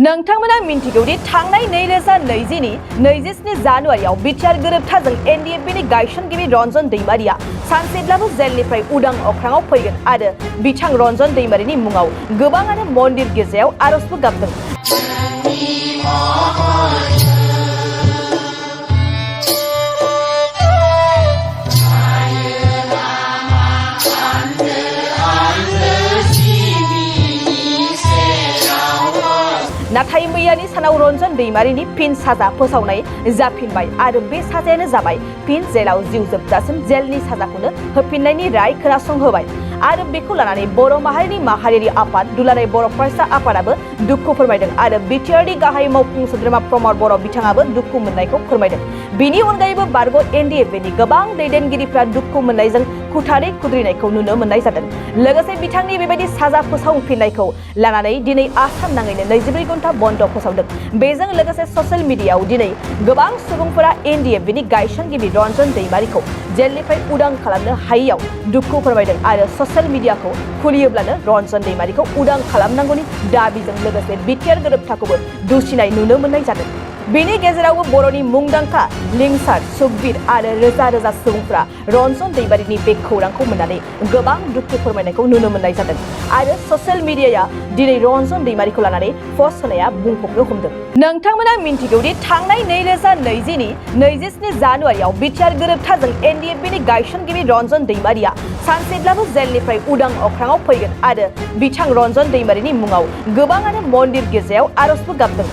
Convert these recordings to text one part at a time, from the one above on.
नोंथांमोना मिन्थिगौदि थांनाय 2020 नि 27 जानुवारियाव बिटिआर गोरोबथाजों एनडिएफबिनि गायसनगिरि रन्जन दैमारिया सानसेब्लाबो जेलनिफ्राय उदां अख्राङाव फैगोन आरो बिथां रन्जन दैमारिनि मुङाव गोबाङानो मन्दिर गिर्जायाव आरजबो गाबदों। नाथाय मैयानि सानाव रन्जन दैमारिनि फिन साजा फोसावनाय जाफिनबाय आरो बे साजायानो जाबाय फिन जेलाव जिउ जोबजासिम जेलनि साजाखौनो होफिननायनि राय खोनासंहोबाय आरो बेखौ लानानै बर' माहारियारि आफाद दुलाराय बर' फरायसा आफादाबो दुखु फोरमायदों आरो बिटिआरनि गाहाय मावफुं सोद्रोमा प्रमद बर' बिथाङाबो दुखु मोननायखौ फोरमायदों। बिनि अनगायैबो बारग' एनडिएफबिनि गोबां दैदेनगिरिफ्रा दुखु मोननायजों खुथारै खुद्रिनायखौ नुनो मोननाय जादों। लोगोसे बिथांनि बेबायदि साजा फोसावफिननायखौ लानानै दिनै आसाम नाङैनो 24 घन्टा बन्द फोसावदों। बेजों लोगोसे ससियेल मिडियायाव दिनै गोबां सुबुंफोरा एनडिएफबिनि गायसनगिरि रन्जन दैमारिखौ जेलनिफ्राय उदां खालामनो हायैयाव दुखु फोरमायदों आरो ससियेल मिडियाखौ खुलियोब्लानो रन्जन दैमारिखौ उदां खालामनांगौनि दाबिजों लोगोसे बिटिआर गोरोबथाखौबो दुसिनाय नुनो मोननाय जादों। बेनि गेजेरावबो बर'नि मुंदांखा लिंसार सुखबीर आरो रोजा रोजा सुबुंफोरा रन्जन दैमारिनि बे खौरांखौ मोननानै गोबां दुखु फोरमायनायखौ नुनो मोननाय जादों आरो ससियेल मिडियाया दिनै रन्जन दैमारिखौ लानानै पस्ट होनाया बुंफबनो हमदों। नोंथांमोना मिन्थिगौदि थांनाय 2020 नि 27 जानुवारियाव बिटिआर गोरोबथाजों एनडिएफबिनि गायसनगिरि रन्जन दैमारिया सानसेब्लाबो जेलनिफ्राय उदां अख्राङाव फैगोन आरो बिथां रन्जन दैमारिनि मुङाव गोबाङानो मन्दिर गिर्जायाव आरजबो गाबदों।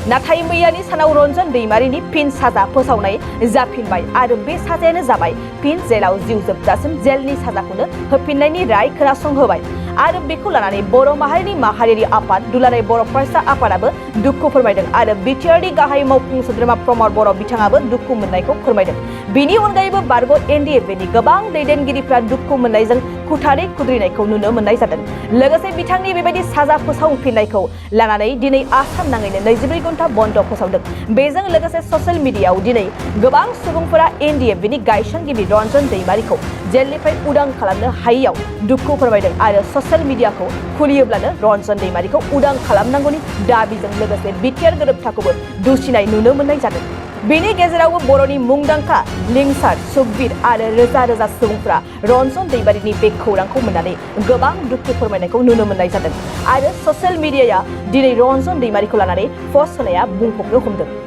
नाथाय मैयानि सानाव रन्जन दैमारिनि फिन साजा फोसावनाय जाफिनबाय आरो बे साजायानो जाबाय फिन जेलाव जिउ जोबजासिम जेलनि साजाखौनो होफिननायनि राय खोनासंहोबाय आरो बेखौ लानानै बर' माहारियारि आफाद दुलाराय बर' फरायसा आफादाबो दुखु फोरमायदों आरो बिटिआरनि गाहाय मावफुं सोद्रोमा प्रमद बर' बिथाङाबो दुखु मोननायखौ फोरमायदों। बिनि अनगायैबो बारग' एनडिएफबिनि गोबां दैदेनगिरिफ्रा दुखु मोननायजों खुथारै खुद्रिनायखौ नुनो मोननाय जादों। लोगोसे बिथांनि बेबायदि साजा फोसावफिननायखौ लानानै दिनै आसाम नाङैनो 24 घन्टा बन्द फोसावदों। बेजों लोगोसे ससियेल मिडियायाव दिनै गोबां सुबुंफोरा एनडिएफबिनि गायसनगिरि रन्जन दैमारिखौ जेलनिफ्राय उदां खालामनो हायैयाव दुखु फोरमायदों आरो ससियेल मिडियाखौ खुलियोब्लानो रन्जन दैमारिखौ उदां खालामनांगौनि दाबिजों लोगोसे बिटिआर गोरोबथाखौबो दुसिनाय नुनो मोननाय जादों। बेनि गेजेरावबो बर'नि मुंदांखा लिंसार सुखबीर आरो रोजा रोजा सुबुंफोरा रन्जन दैमारिनि बे खौरांखौ मोननानै गोबां दुखु फोरमायनायखौ नुनो मोननाय जादों आरो ससियेल मिडियाया दिनै रन्जन दैमारिखौ लानानै पस्ट होनाया बुंफबनो हमदों।